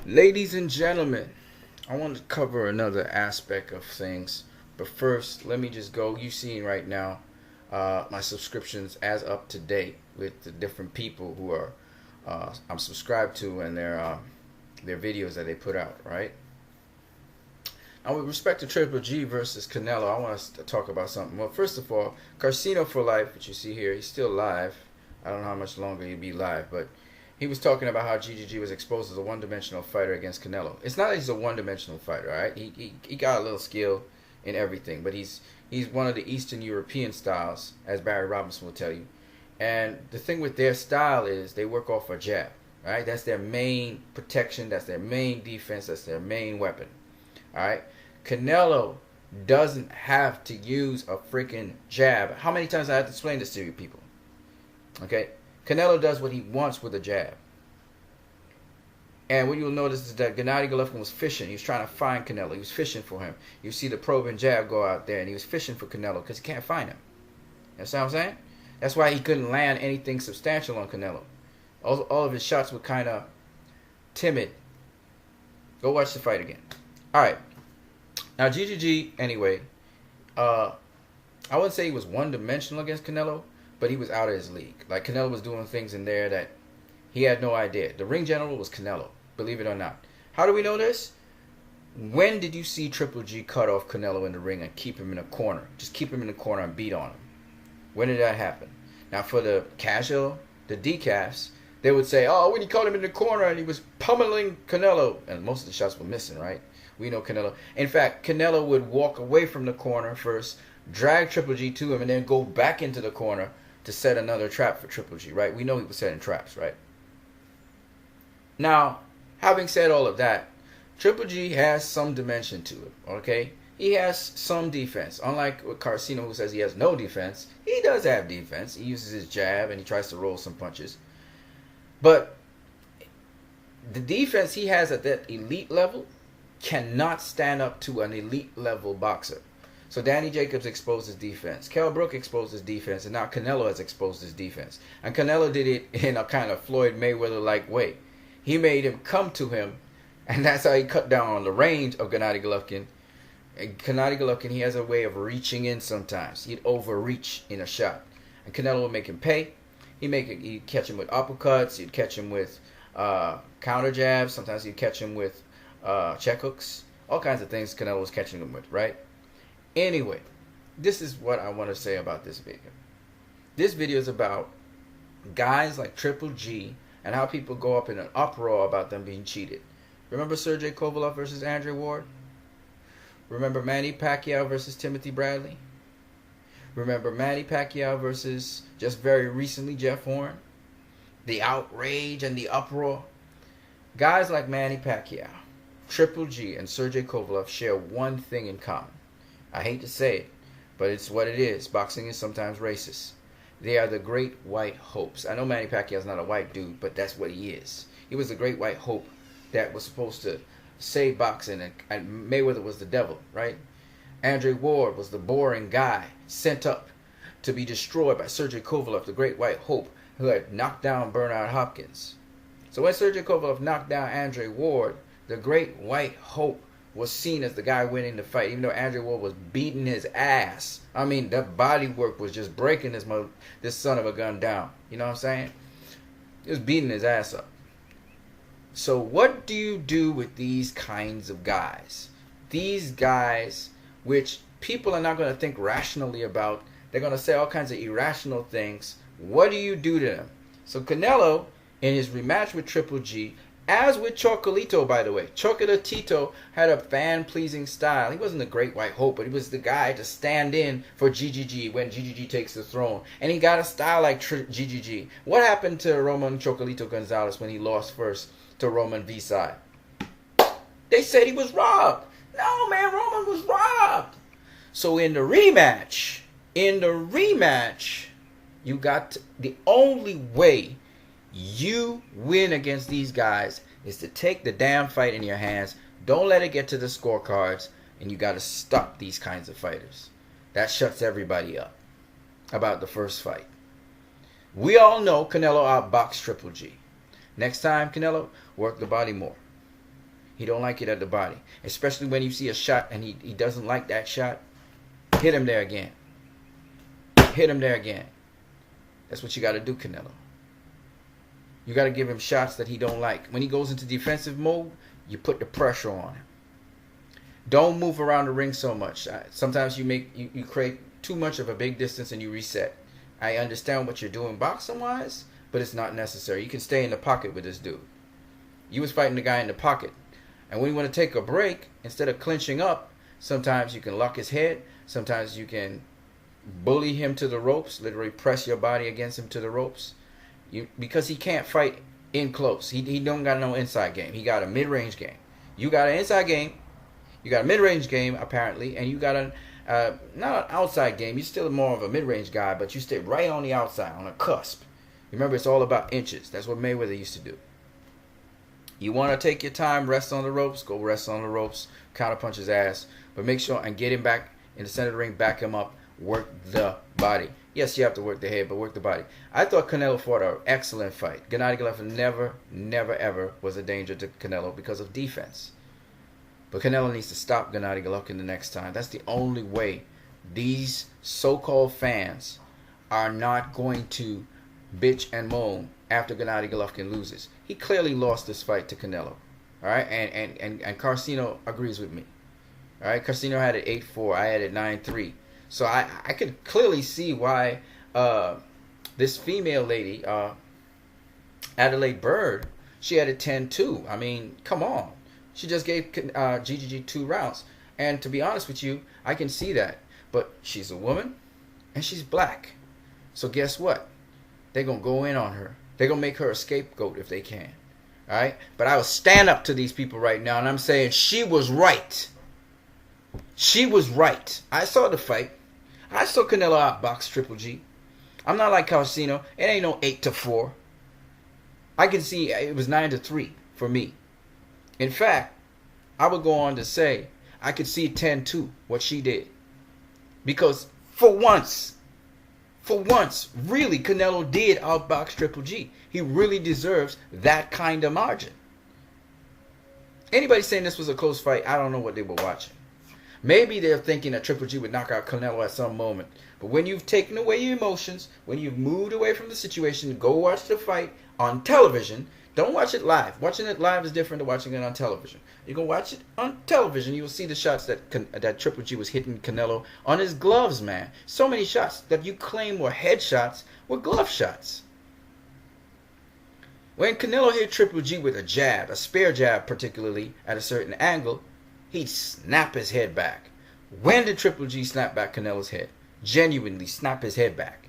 Ladies and gentlemen, I want to cover another aspect of things. But first, let me just go. You seeing right now my subscriptions as up to date with the different people who are I'm subscribed to and their videos that they put out, right? Now, with respect to Triple G versus Canelo, I want us to talk about something. Well, first of all, Carcino for Life, which you see here, he's still live. I don't know how much longer he'll be live, but he was talking about how GGG was exposed as a one-dimensional fighter against Canelo. It's not that he's a one-dimensional fighter, all right? He got a little skill in everything, but he's one of the Eastern European styles, as Barry Robinson will tell you. And the thing with their style is they work off a jab, right? That's their main protection. That's their main defense. That's their main weapon, all right? Canelo doesn't have to use a freaking jab. How many times I have to explain this to you people? Okay? Canelo does what he wants with a jab. And what you'll notice is that Gennady Golovkin was fishing. He was trying to find Canelo. He was fishing for him. You see the probing jab go out there, and he was fishing for Canelo because he can't find him. You understand what I'm saying? That's why he couldn't land anything substantial on Canelo. All of his shots were kind of timid. Go watch the fight again. All right. Now, GGG, anyway, I wouldn't say he was one-dimensional against Canelo, but he was out of his league. Like, Canelo was doing things in there that he had no idea. The ring general was Canelo, believe it or not. How do we know this? When did you see Triple G cut off Canelo in the ring and keep him in a corner? Just keep him in the corner and beat on him. When did that happen? Now, for the casual, the decafs, they would say, oh, when he caught him in the corner and he was pummeling Canelo. And most of the shots were missing, right? We know Canelo. In fact, Canelo would walk away from the corner first, drag Triple G to him, and then go back into the corner to set another trap for Triple G, right? We know he was setting traps, right? Now, having said all of that, Triple G has some dimension to it, okay? He has some defense. Unlike with Carcino, who says he has no defense, he does have defense. He uses his jab, and he tries to roll some punches. But the defense he has at that elite level cannot stand up to an elite level boxer. So Danny Jacobs exposed his defense. Kell Brook exposed his defense. And now Canelo has exposed his defense. And Canelo did it in a kind of Floyd Mayweather-like way. He made him come to him. And that's how he cut down on the range of Gennady Golovkin. And Gennady Golovkin, he has a way of reaching in sometimes. He'd overreach in a shot. And Canelo would make him pay. He'd catch him with uppercuts. He'd catch him with counter jabs. Sometimes he'd catch him with check hooks. All kinds of things Canelo was catching him with, right? Anyway, this is what I want to say about this video. This video is about guys like Triple G and how people go up in an uproar about them being cheated. Remember Sergey Kovalev versus Andre Ward? Remember Manny Pacquiao versus Timothy Bradley? Remember Manny Pacquiao versus, just very recently, Jeff Horn? The outrage and the uproar. Guys like Manny Pacquiao, Triple G, and Sergey Kovalev share one thing in common. I hate to say it, but it's what it is. Boxing is sometimes racist. They are the great white hopes. I know Manny Pacquiao's not a white dude, but that's what he is. He was the great white hope that was supposed to save boxing, and Mayweather was the devil, right? Andre Ward was the boring guy sent up to be destroyed by Sergey Kovalev, the great white hope, who had knocked down Bernard Hopkins. So when Sergey Kovalev knocked down Andre Ward, the great white hope was seen as the guy winning the fight, even though Andre Ward was beating his ass. I mean, the body work was just breaking this son of a gun down. You know what I'm saying? He was beating his ass up. So what do you do with these kinds of guys? These guys, which people are not going to think rationally about. They're going to say all kinds of irrational things. What do you do to them? So Canelo, in his rematch with Triple G, as with Chocolatito, by the way. Chocolatito had a fan-pleasing style. He wasn't the great white hope, but he was the guy to stand in for GGG when GGG takes the throne. And he got a style like GGG. What happened to Roman Chocolatito Gonzalez when he lost first to Roman Visay? They said he was robbed. No, man, Roman was robbed. So in the rematch, you got the only way you win against these guys is to take the damn fight in your hands. Don't let it get to the scorecards, and you got to stop these kinds of fighters. That shuts everybody up about the first fight. We all know Canelo outboxed Triple G. Next time, Canelo, work the body more. He don't like it at the body. Especially when you see a shot and he doesn't like that shot. Hit him there again. Hit him there again. That's what you got to do, Canelo. You got to give him shots that he don't like. When he goes into defensive mode, you put the pressure on him. Don't move around the ring so much. Sometimes you create too much of a big distance and you reset. I understand what you're doing boxing-wise, but it's not necessary. You can stay in the pocket with this dude. You was fighting the guy in the pocket. And when you want to take a break, instead of clinching up, sometimes you can lock his head. Sometimes you can bully him to the ropes, literally press your body against him to the ropes. Because he can't fight in close. He don't got no inside game. He got a mid-range game. You got an inside game. You got a mid-range game, apparently. And you got not an outside game. You're still more of a mid-range guy, but you stay right on the outside, on a cusp. Remember, it's all about inches. That's what Mayweather used to do. You want to take your time, rest on the ropes, go rest on the ropes, counterpunch his ass. But make sure and get him back in the center of the ring, back him up, work the body. Yes, you have to work the head, but work the body. I thought Canelo fought an excellent fight. Gennady Golovkin never, ever was a danger to Canelo because of defense. But Canelo needs to stop Gennady Golovkin the next time. That's the only way these so-called fans are not going to bitch and moan after Gennady Golovkin loses. He clearly lost this fight to Canelo. All right, and Carcino agrees with me. All right, Carcino had it 8-4. I had it 9-3. So I could clearly see why this female lady, Adelaide Bird, she had it 10-2. I mean, come on. She just gave GGG 2 rounds. And to be honest with you, I can see that. But she's a woman and she's black. So guess what? They're going to go in on her. They're going to make her a scapegoat if they can. All right? But I will stand up to these people right now and I'm saying she was right. She was right. I saw the fight. I saw Canelo outbox Triple G. I'm not like Carcino. It ain't no 8-4. I can see it was 9-3 for me. In fact, I would go on to say I could see 10-2 what she did. Because for once, really Canelo did outbox Triple G. He really deserves that kind of margin. Anybody saying this was a close fight, I don't know what they were watching. Maybe they're thinking that Triple G would knock out Canelo at some moment. But when you've taken away your emotions, when you've moved away from the situation, go watch the fight on television. Don't watch it live. Watching it live is different to watching it on television. You can watch it on television. You will see the shots that Triple G was hitting Canelo on his gloves, man. So many shots that you claim were headshots were glove shots. When Canelo hit Triple G with a jab, a spare jab particularly, at a certain angle, he'd snap his head back. When did Triple G snap back Canelo's head? Genuinely snap his head back.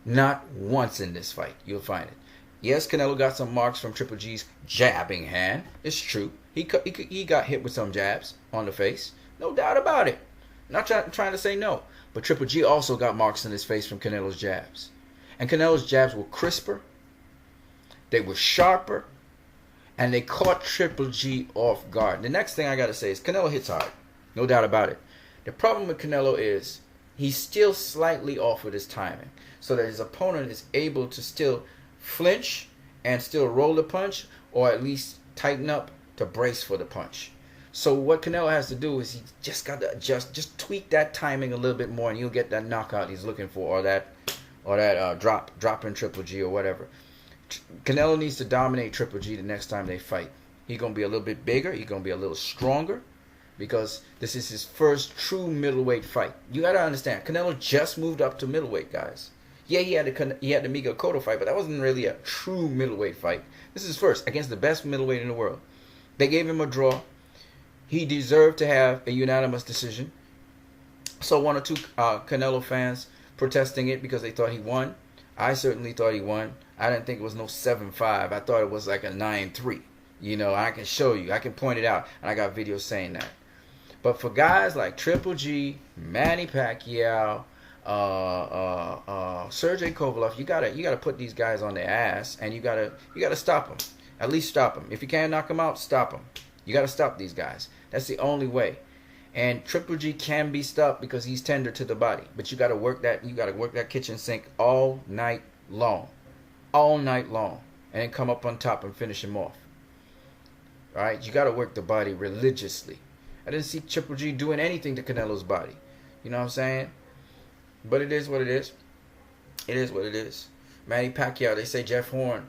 Not once in this fight. You'll find it. Yes, Canelo got some marks from Triple G's jabbing hand. It's true. He got hit with some jabs on the face. No doubt about it. Not trying to say no. But Triple G also got marks in his face from Canelo's jabs. And Canelo's jabs were crisper. They were sharper. And they caught Triple G off guard. The next thing I got to say is Canelo hits hard. No doubt about it. The problem with Canelo is he's still slightly off with his timing. So that his opponent is able to still flinch and still roll the punch, or at least tighten up to brace for the punch. So what Canelo has to do is he just got to just tweak that timing a little bit more, and you'll get that knockout he's looking for, or that drop in Triple G or whatever. Canelo needs to dominate Triple G the next time they fight. He's gonna be a little bit bigger. He's gonna be a little stronger, because this is his first true middleweight fight. You gotta understand, Canelo just moved up to middleweight, guys. Yeah, he had the Miguel Cotto fight, but that wasn't really a true middleweight fight. This is first against the best middleweight in the world. They gave him a draw. He deserved to have a unanimous decision. So one or two Canelo fans protesting it because they thought he won. I certainly thought he won. I didn't think it was no 7-5. I thought it was like a 9-3. You know, I can show you. I can point it out. And I got videos saying that. But for guys like Triple G, Manny Pacquiao, Sergey Kovalev, you gotta put these guys on their ass, and you gotta stop them. At least stop them. If you can't knock them out, stop them. You gotta stop these guys. That's the only way. And Triple G can be stopped because he's tender to the body. But you gotta work that. You gotta work that kitchen sink all night long, and then come up on top and finish him off. All right, you got to work the body religiously. I didn't see Triple G doing anything to Canelo's body. You know what I'm saying? But it is what it is. It is what it is. Manny Pacquiao, they say Jeff Horn,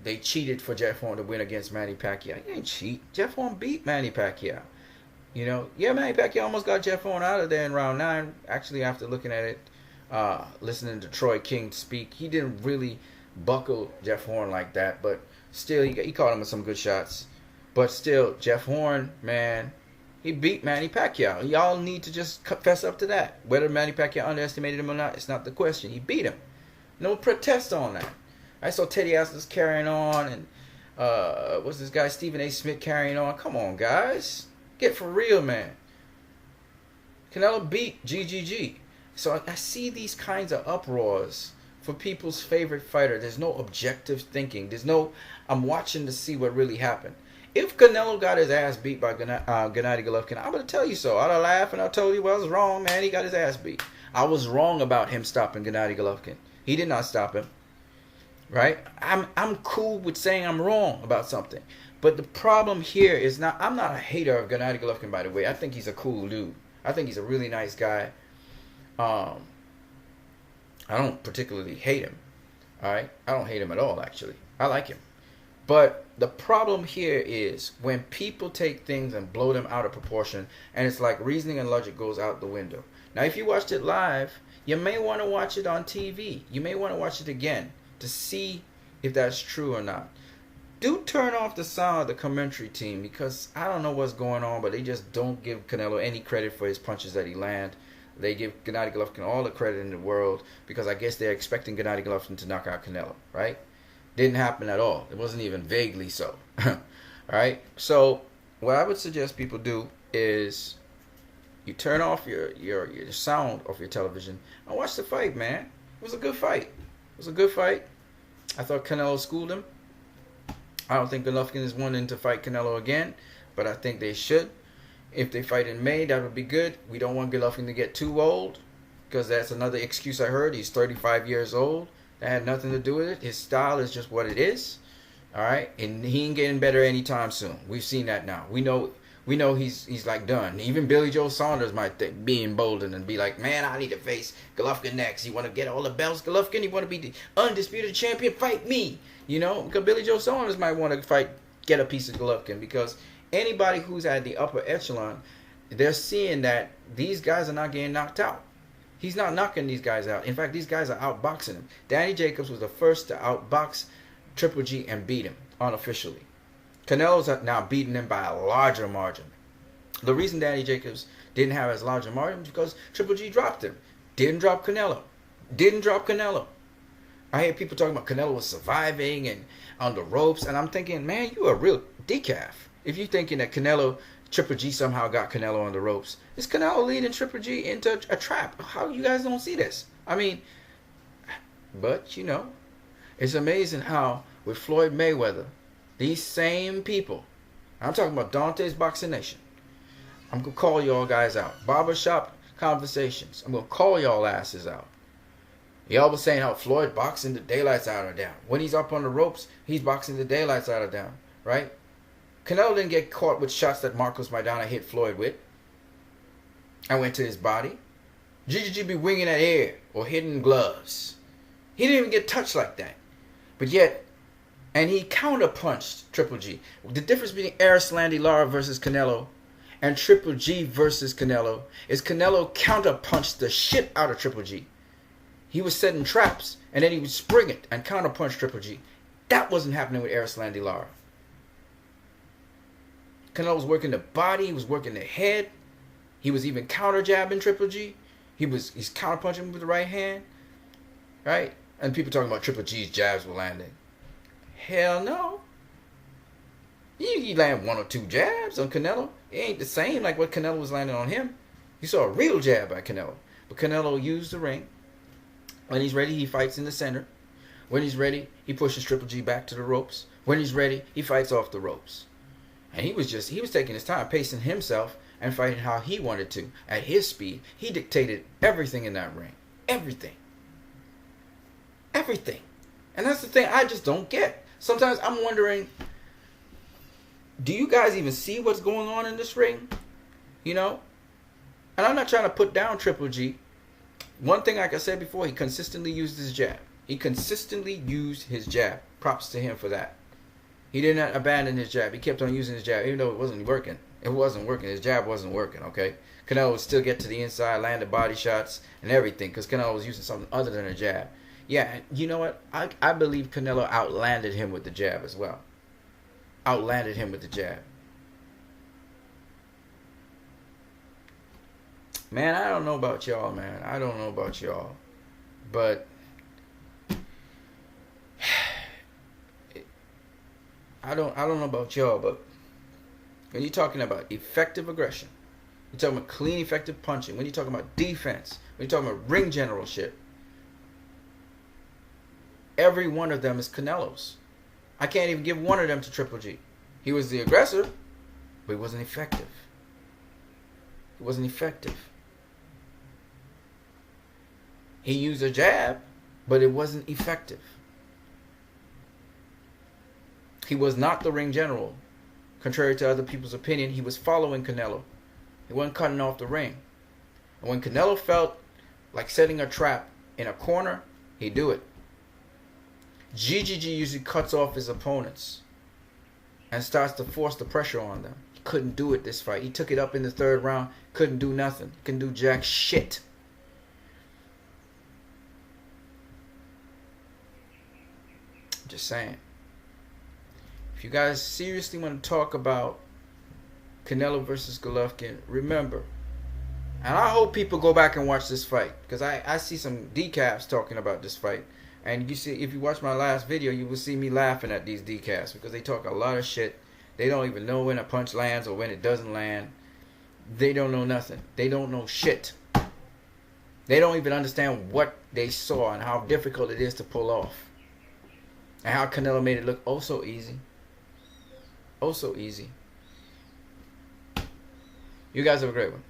they cheated for Jeff Horn to win against Manny Pacquiao. He ain't cheat. Jeff Horn beat Manny Pacquiao. You know, yeah, Manny Pacquiao almost got Jeff Horn out of there in round 9. Actually, after looking at it, listening to Troy King speak, he didn't really buckle Jeff Horn like that. But still, he caught him with some good shots. But still, Jeff Horn, man, he beat Manny Pacquiao. Y'all need to just fess up to that. Whether Manny Pacquiao underestimated him or not, it's not the question. He beat him. No protest on that. I saw Teddy Atlas carrying on, and what's this guy, Stephen A. Smith, carrying on. Come on, guys. Get for real, man. Canelo beat GGG. So I see these kinds of uproars for people's favorite fighter. There's no objective thinking. There's no, I'm watching to see what really happened. If Canelo got his ass beat by Gennady Golovkin, I'm going to tell you so. I'd have laughed and I told you, well, I was wrong, man. He got his ass beat. I was wrong about him stopping Gennady Golovkin. He did not stop him. Right? I'm cool with saying I'm wrong about something. But the problem here is not, I'm not a hater of Gennady Golovkin, by the way. I think he's a cool dude. I think he's a really nice guy. I don't particularly hate him. Alright? I don't hate him at all, actually. I like him. But the problem here is when people take things and blow them out of proportion, and it's like reasoning and logic goes out the window. Now, if you watched it live, you may want to watch it on TV. You may want to watch it again to see if that's true or not. Do turn off the sound of the commentary team, because I don't know what's going on, but they just don't give Canelo any credit for his punches that he land. They give Gennady Golovkin all the credit in the world because I guess they're expecting Gennady Golovkin to knock out Canelo, right? Didn't happen at all. It wasn't even vaguely so. Alright? So what I would suggest people do is you turn off your sound of your television and watch the fight, man. It was a good fight. It was a good fight. I thought Canelo schooled him. I don't think Golovkin is wanting to fight Canelo again, but I think they should. If they fight in May, that would be good. We don't want Golovkin to get too old, because that's another excuse I heard. He's 35 years old. That had nothing to do with it. His style is just what it is. Alright? And he ain't getting better anytime soon. We've seen that now. We know he's like done. Even Billy Joe Saunders might be emboldened and be like, man, I need to face Golovkin next. You want to get all the belts, Golovkin? You want to be the undisputed champion? Fight me. You know? Because Billy Joe Saunders might want to get a piece of Golovkin, because anybody who's at the upper echelon, they're seeing that these guys are not getting knocked out. He's not knocking these guys out. In fact, these guys are outboxing him. Danny Jacobs was the first to outbox Triple G and beat him unofficially. Canelo's now beating him by a larger margin. The reason Danny Jacobs didn't have as large a margin is because Triple G dropped him. Didn't drop Canelo. Didn't drop Canelo. I hear people talking about Canelo was surviving and on the ropes, and I'm thinking, man, you a real decaf. If you're thinking that Triple G somehow got Canelo on the ropes, is Canelo leading Triple G into a trap? How you guys don't see this? I mean, but you know, it's amazing how with Floyd Mayweather, these same people, I'm talking about Dante's Boxing Nation, I'm going to call y'all guys out. Barbershop conversations, I'm going to call y'all asses out. Y'all was saying how Floyd boxing the daylights out of them. When he's up on the ropes, he's boxing the daylights out of them, right? Canelo didn't get caught with shots that Marcos Maidana hit Floyd with. I went to his body. GGG be winging at air or hitting gloves. He didn't even get touched like that. But yet, and he counterpunched Triple G. The difference between Erislandy Lara versus Canelo and Triple G versus Canelo is Canelo counterpunched the shit out of Triple G. He was setting traps, and then he would spring it and counterpunch Triple G. That wasn't happening with Erislandy Lara. Canelo was working the body, he was working the head. He was even counter jabbing Triple G. He's counter punching with the right hand. Right? And people talking about Triple G's jabs were landing. Hell no. He landed 1 or 2 jabs on Canelo. It ain't the same like what Canelo was landing on him. You saw a real jab by Canelo. But Canelo used the ring. When he's ready, he fights in the center. When he's ready, he pushes Triple G back to the ropes. When he's ready, he fights off the ropes. And he was taking his time, pacing himself and fighting how he wanted to. At his speed, he dictated everything in that ring. Everything. Everything. And that's the thing I just don't get. Sometimes I'm wondering, do you guys even see what's going on in this ring? You know? And I'm not trying to put down Triple G. One thing, like I said before, he consistently used his jab. He consistently used his jab. Props to him for that. He did not abandon his jab. He kept on using his jab, even though it wasn't working. It wasn't working. His jab wasn't working, okay? Canelo would still get to the inside, land the body shots, and everything, because Canelo was using something other than a jab. Yeah, and you know what? I believe Canelo outlanded him with the jab as well. Outlanded him with the jab. Man, I don't know about y'all, man. I don't know about y'all. But I don't know about y'all, but when you're talking about effective aggression, you're talking about clean, effective punching, when you're talking about defense, when you're talking about ring generalship, every one of them is Canelo's. I can't even give one of them to Triple G. He was the aggressor, but he wasn't effective. He wasn't effective. He used a jab, but it wasn't effective. He was not the ring general. Contrary to other people's opinion, he was following Canelo. He wasn't cutting off the ring. And when Canelo felt like setting a trap in a corner, he'd do it. GGG usually cuts off his opponents and starts to force the pressure on them. He couldn't do it this fight. He took it up in the third round, couldn't do nothing. Couldn't do jack shit. Just saying. If you guys seriously want to talk about Canelo versus Golovkin, remember, and I hope people go back and watch this fight, because I see some decaps talking about this fight. And you see, if you watch my last video, you will see me laughing at these decaps, because they talk a lot of shit. They don't even know when a punch lands or when it doesn't land. They don't know nothing. They don't know shit. They don't even understand what they saw and how difficult it is to pull off. And how Canelo made it look oh so easy. Oh so easy. You guys have a great one.